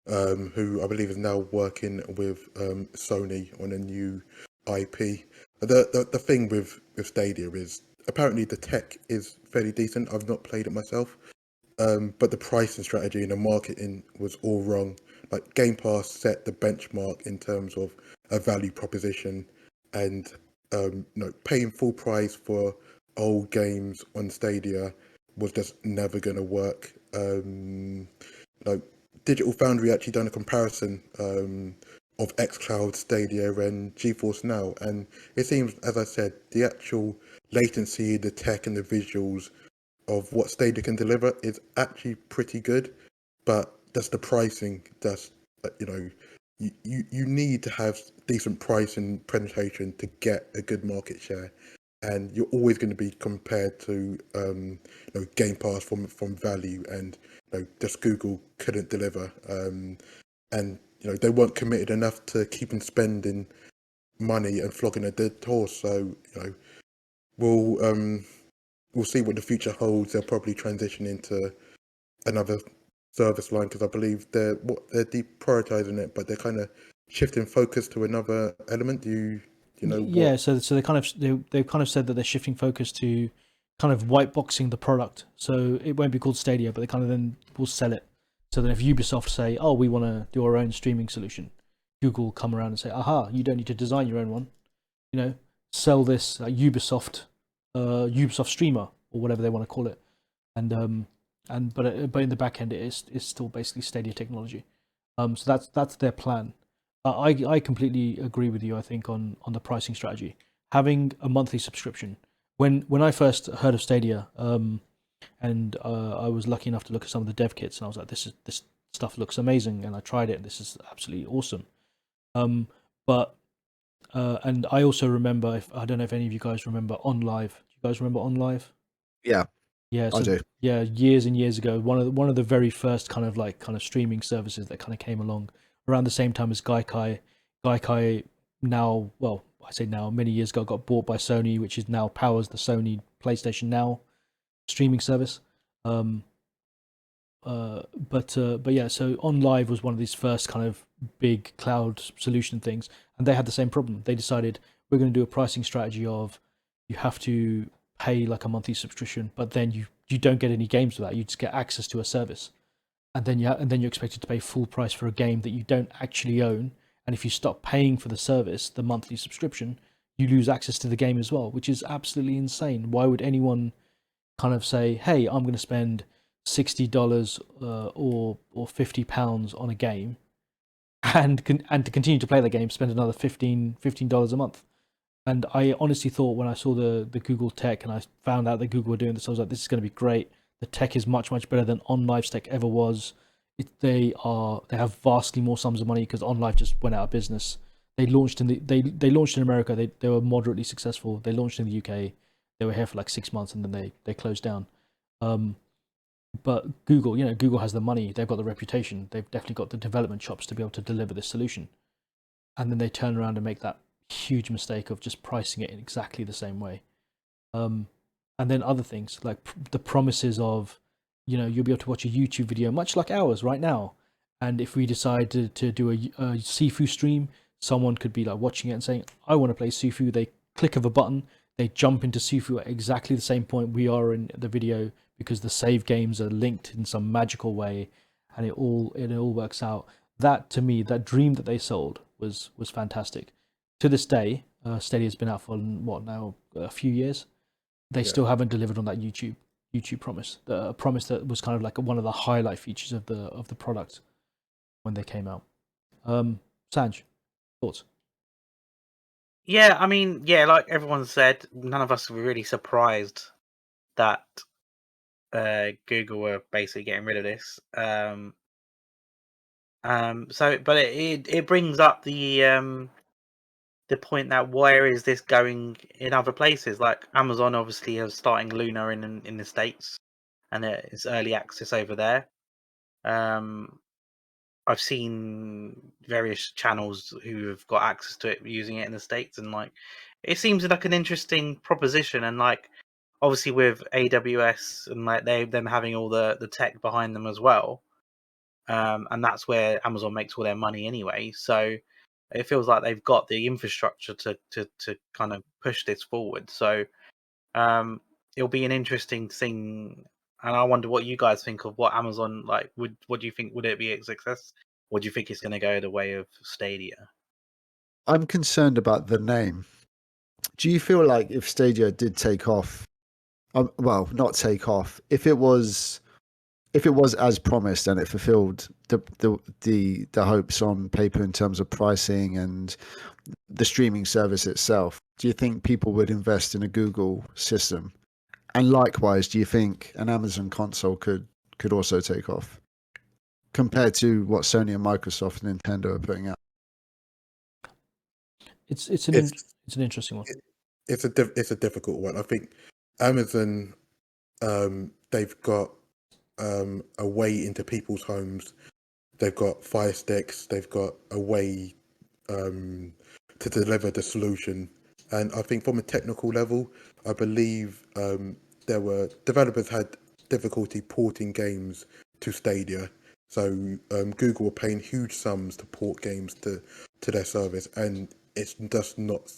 who I believe is now working with Sony on a new IP. The thing with Stadia is apparently the tech is fairly decent. I've not played it myself, but the pricing strategy and the marketing was all wrong. Like Game Pass set the benchmark in terms of a value proposition, and paying full price for old games on Stadia was just never going to work. Like Digital Foundry actually done a comparison of xCloud, Stadia, and GeForce Now, and it seems, as I said, the actual latency, the tech, and the visuals of what Stadia can deliver is actually pretty good, but that's the pricing. That's you need to have decent price and penetration to get a good market share, and you're always going to be compared to Game Pass from value, and just Google couldn't deliver, and they weren't committed enough to keeping spending money and flogging a dead horse. So we'll see what the future holds. They'll probably transition into another service line, because I believe they're deprioritizing it, but they're kind of shifting focus to another element. Do you know Yeah, what? so they they've kind of said that they're shifting focus to kind of white boxing the product. So it won't be called Stadia, but they kind of then will sell it. So that if Ubisoft say, "Oh, we want to do our own streaming solution," Google will come around and say, "Aha, you don't need to design your own one. Sell this Ubisoft streamer or whatever they want to call it." But in the back end, it's still basically Stadia technology. So that's their plan. I completely agree with you. I think on the pricing strategy, having a monthly subscription. When I first heard of Stadia, and I was lucky enough to look at some of the dev kits, and I was like, this stuff looks amazing, and I tried it, and this is absolutely awesome. But and I also remember, I don't know if any of you guys remember OnLive. Do you guys remember OnLive? Yeah, Yeah, I so do. yeah, years and years ago, one of the very first kind of streaming services that kind of came along around the same time as Gaikai. Gaikai now, well, I say now, many years ago, got bought by Sony, which is now powers the Sony PlayStation Now streaming service. Um, but yeah, so OnLive was one of these first kind of big cloud solution things, and they had the same problem. They decided we're going to do a pricing strategy of you have to pay like a monthly subscription, but then you don't get any games with that. You just get access to a service, and then you're expected to pay full price for a game that you don't actually own. And if you stop paying for the service, the monthly subscription, you lose access to the game as well, which is absolutely insane. Why would anyone kind of say, "Hey, I'm going to spend $60 or £50 on a game, and to continue to play the game, spend another $15 a month"? And I honestly thought, when I saw the Google tech and I found out that Google were doing this, I was like, this is going to be great. The tech is much better than OnLive's tech ever was. They have vastly more sums of money because OnLive just went out of business. They launched they launched in America. They were moderately successful. They launched in the UK. They were here for like 6 months, and then they closed down. But Google, Google has the money. They've got the reputation. They've definitely got the development chops to be able to deliver this solution. And then they turn around and make that huge mistake of just pricing it in exactly the same way. And then other things like the promises of, you'll be able to watch a YouTube video much like ours right now. And if we decide to do a SIFU stream, someone could be like watching it and saying, "I want to play SIFU." They click of a button, they jump into SIFU at exactly the same point we are in the video, because the save games are linked in some magical way, and it all works out. That, to me, that dream that they sold was fantastic. To this day, Stadia's been out for what now, a few years. They still haven't delivered on that YouTube promise. The promise that was kind of like one of the highlight features of the product when they came out. Sanj, thoughts? Yeah, I mean, yeah, like everyone said, none of us were really surprised that Google were basically getting rid of this. So, but it brings up the the point that where is this going in other places? Like Amazon obviously is starting Luna in the States, and it's early access over there. I've seen various channels who have got access to it using it in the States, and like it seems like an interesting proposition. And like obviously with AWS and like them having all the tech behind them as well, and that's where Amazon makes all their money anyway. So it feels like they've got the infrastructure to kind of push this forward. So it'll be an interesting thing, and I wonder what you guys think of what Amazon like. What do you think? Would it be a success? Or do you think it's going to go the way of Stadia? I'm concerned about the name. Do you feel like if Stadia did take off, well, not take off, if it was as promised and it fulfilled the hopes on paper in terms of pricing and the streaming service itself, do you think people would invest in a Google system? And likewise, do you think an Amazon console could also take off compared to what Sony and Microsoft and Nintendo are putting out? It's an interesting one. It's a difficult one. I think Amazon, they've got a way into people's homes. They've got Fire Sticks. They've got a way to deliver the solution. And I think from a technical level, I believe developers had difficulty porting games to Stadia. So Google were paying huge sums to port games to their service, and it's just not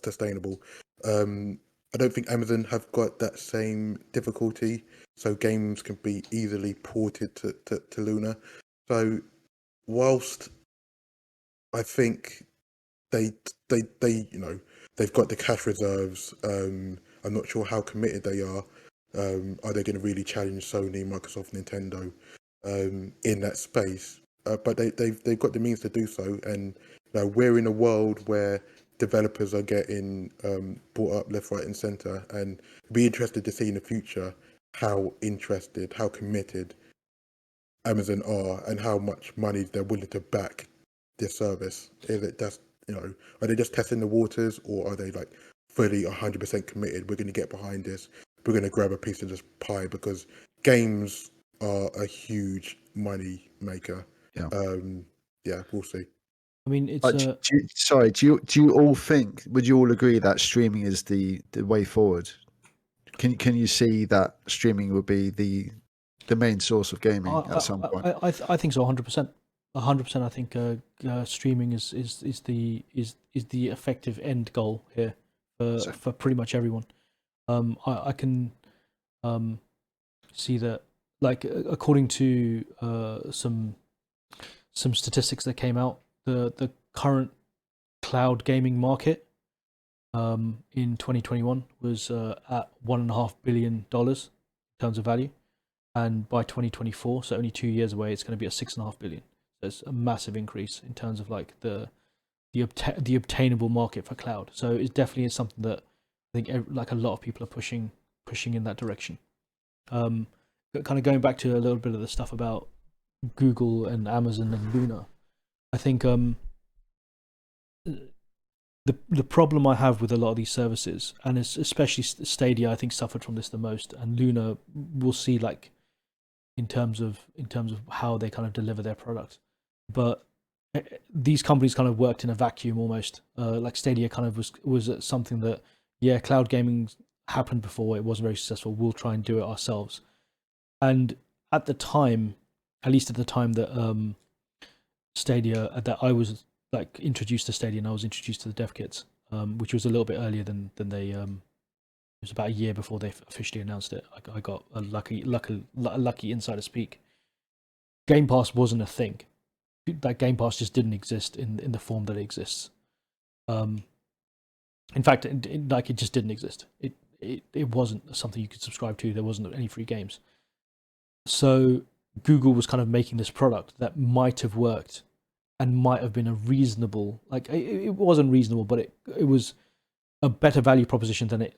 sustainable. I don't think Amazon have got that same difficulty, so games can be easily ported to Luna. So whilst I think they they've got the cash reserves, I'm not sure how committed they are. Are they going to really challenge Sony, Microsoft, Nintendo in that space? But they've got the means to do so, and we're in a world where developers are getting brought up left, right, and centre, and be interested to see in the future how interested, how committed Amazon are, and how much money they're willing to back this service. Is it just are they just testing the waters, or are they like fully 100% committed? We're going to get behind this. We're going to grab a piece of this pie, because games are a huge money maker. Yeah, we'll see. I mean, it's do you all think? Would you all agree that streaming is the way forward? Can you see that streaming will be the main source of gaming at some point? I think so, 100%. 100%. I think streaming is the effective end goal here for pretty much everyone. I can see that, like, according to some statistics that came out, the current cloud gaming market in 2021 was at $1.5 billion in terms of value, and by 2024, so only 2 years away, it's going to be at $6.5 billion. So it's a massive increase in terms of like the obtainable market for cloud. So it definitely is something that I think like a lot of people are pushing in that direction. But kind of going back to a little bit of the stuff about Google and Amazon and Luna, I think the problem I have with a lot of these services, and especially Stadia, I think suffered from this the most, and Luna we'll see, like in terms of how they kind of deliver their products. But these companies kind of worked in a vacuum almost. Like Stadia kind of was something that, yeah, cloud gaming happened before, it wasn't very successful, we'll try and do it ourselves. And at the time, at least at the time that Stadia, that I was like introduced to Stadia and I was introduced to the dev kits, which was a little bit earlier than they it was about a year before they officially announced it. I got a lucky insider speak. Game Pass wasn't a thing. That Game Pass just didn't exist in the form that it exists. In fact, it just didn't exist. It wasn't something you could subscribe to. There wasn't any free games. So Google was kind of making this product that might have worked and might have been a reasonable, like it wasn't reasonable, but it was a better value proposition than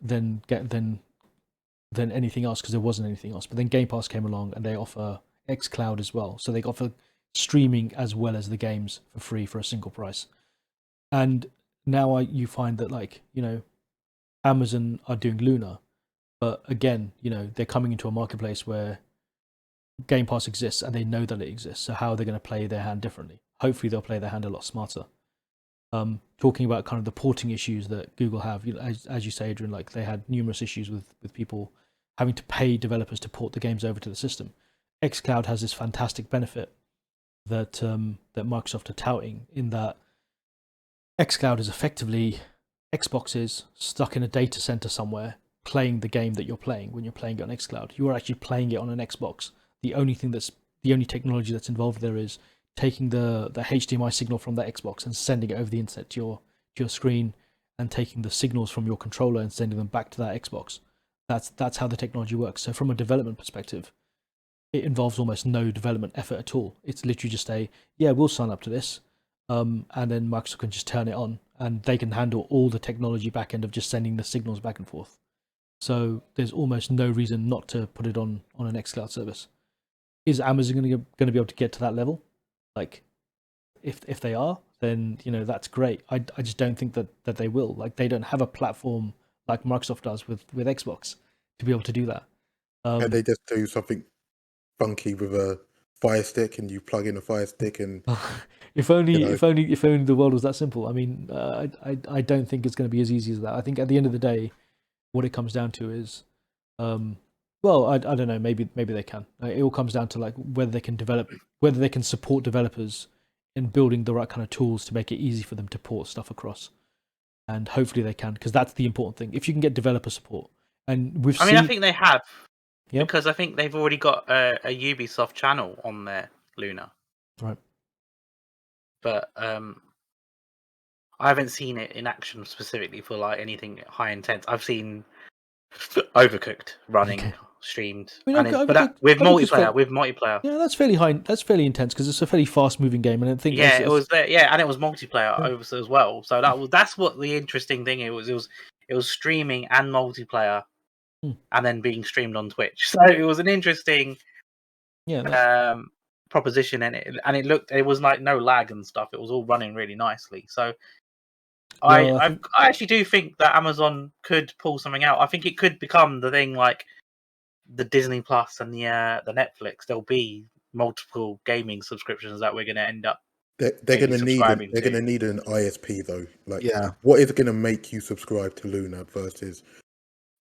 anything else, because there wasn't anything else. But then Game Pass came along and they offer xCloud as well, so they offer streaming as well as the games for free for a single price. And now you find that, like, Amazon are doing Luna, but again, they're coming into a marketplace where Game Pass exists and they know that it exists. So how are they going to play their hand differently? Hopefully they'll play their hand a lot smarter. Talking about kind of the porting issues that Google have, as you say, Adrian, like they had numerous issues with people having to pay developers to port the games over to the system. xCloud has this fantastic benefit that that Microsoft are touting, in that xCloud is effectively Xboxes stuck in a data center somewhere playing the game that you're playing when you're playing it on xCloud. You are actually playing it on an Xbox. The only technology that's involved there is taking the HDMI signal from that Xbox and sending it over the internet to your screen, and taking the signals from your controller and sending them back to that Xbox. That's how the technology works. So from a development perspective, it involves almost no development effort at all. It's literally just we'll sign up to this, and then Microsoft can just turn it on, and they can handle all the technology back end of just sending the signals back and forth. So there's almost no reason not to put it on an xCloud service. Is Amazon going to be able to get to that level? Like, if they are, then that's great. I just don't think that they will. Like, they don't have a platform like Microsoft does with Xbox to be able to do that. And they just do something funky with a Fire Stick, and you plug in a Fire Stick, and if only the world was that simple. I mean, I don't think it's going to be as easy as that. I think at the end of the day, what it comes down to is, well, I don't know. Maybe they can. It all comes down to like whether they can support developers in building the right kind of tools to make it easy for them to port stuff across. And hopefully they can, because that's the important thing. If you can get developer support, and I think they have, Yep. because I think they've already got a Ubisoft channel on their Luna. Right. But I haven't seen it in action specifically for like anything high intense. I've seen Overcooked running streamed, with multiplayer. Yeah, that's fairly high. That's fairly intense because it's a fairly fast-moving game, and I think it was there. Yeah, and it was multiplayer over as well. So that's what the interesting thing is. It was streaming and multiplayer, and then being streamed on Twitch. So it was an interesting proposition, and it was like no lag and stuff. It was all running really nicely. So I actually do think that Amazon could pull something out. I think it could become the thing like the Disney Plus and the Netflix. There'll be multiple gaming subscriptions that we're going to end up. They're going to need an ISP though. Like, what is going to make you subscribe to Luna versus?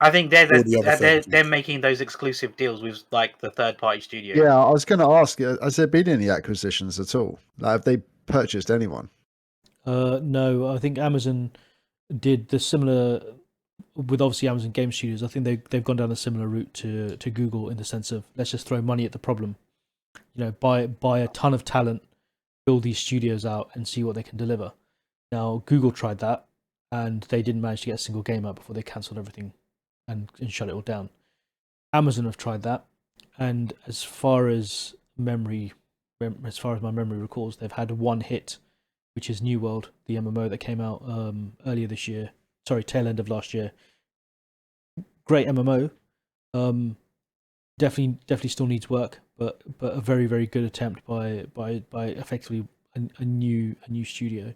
I think they're making those exclusive deals with like the third-party studios. Yeah, I was going to ask, has there been any acquisitions at all? Like, have they purchased anyone? No, I think Amazon did the similar with obviously Amazon Game Studios. I think they've gone down a similar route to Google, in the sense of, let's just throw money at the problem. Buy a ton of talent, build these studios out, and see what they can deliver. Now, Google tried that, and they didn't manage to get a single game out before they cancelled everything and shut it all down. Amazon have tried that, and as far as my memory recalls, they've had one hit, which is New World, the MMO that came out earlier this year. Sorry, tail end of last year. Great MMO. Definitely still needs work, but a very, very good attempt by effectively a new studio.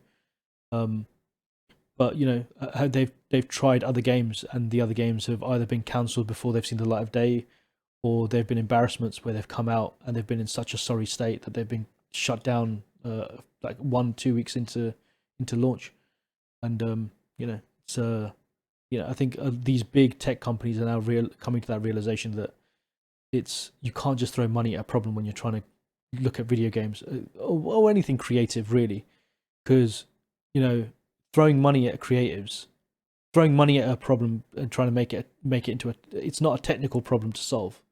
But they've tried other games, and the other games have either been cancelled before they've seen the light of day, or they've been embarrassments where they've come out and they've been in such a sorry state that they've been shut down like 1-2 weeks into launch. And it's I think these big tech companies are now coming to that realization that you can't just throw money at a problem when you're trying to look at video games or anything creative, really, because throwing money at creatives, throwing money at a problem and trying to make it into it's not a technical problem to solve.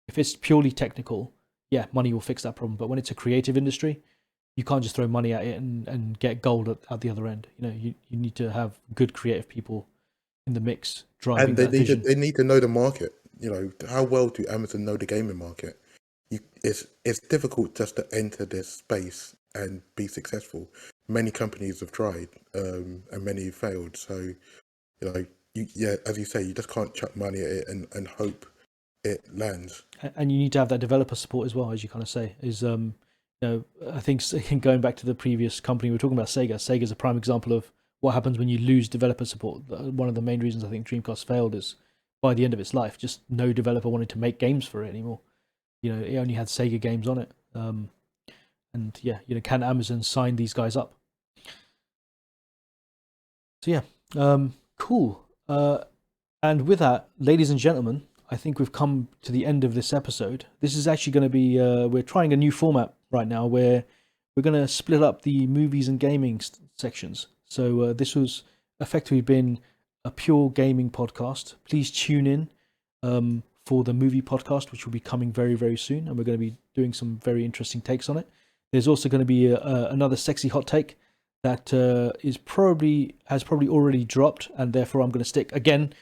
If it's purely technical, money will fix that problem. But when it's a creative industry, you can't just throw money at it and get gold at the other end. You need to have good creative people in the mix driving that vision. They need to know the market. How well do Amazon know the gaming market? It's difficult just to enter this space and be successful. Many companies have tried, and many failed. So, as you say, you just can't chuck money at it and hope it lands. And you need to have that developer support as well, as you kind of say. I think going back to the previous company we were talking about, SEGA. SEGA is a prime example of what happens when you lose developer support. One of the main reasons I think Dreamcast failed is by the end of its life, just no developer wanted to make games for it anymore. It only had Sega games on it. And yeah, can Amazon sign these guys up? So yeah, cool. And with that, ladies and gentlemen, I think we've come to the end of this episode. This is actually going to be, we're trying a new format right now where we're going to split up the movies and gaming sections. So this was effectively been a pure gaming podcast. Please tune in for the movie podcast, which will be coming very, very soon. And we're going to be doing some very interesting takes on it. There's also going to be another sexy hot take that has probably already dropped, and therefore I'm going to stick again.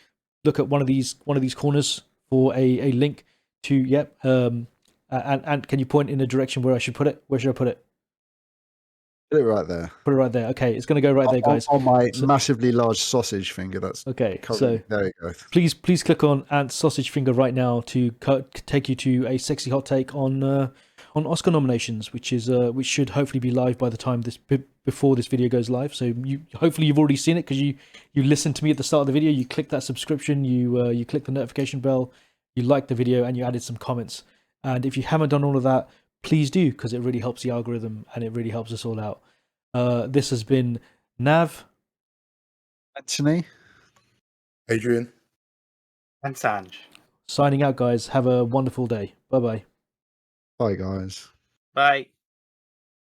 Look at one of these corners for a link to and can you point in the direction where I should put it? Where should I put it? Put it right there. Put it right there. Okay, it's going to go right there, guys. On my massively large sausage finger. That's okay. So there you go. Please click on Ant's sausage finger right now to take you to a sexy hot take on Oscar nominations, which should hopefully be live by the time before this video goes live. So hopefully you've already seen it because you listened to me at the start of the video. You clicked that subscription. You clicked the notification bell. You liked the video and you added some comments. And if you haven't done all of that, please do, because it really helps the algorithm and it really helps us all out. This has been Nav, Anthony, Adrian, And Sanj. signing out, guys. Have a wonderful day. Bye-bye. Bye, guys. Bye.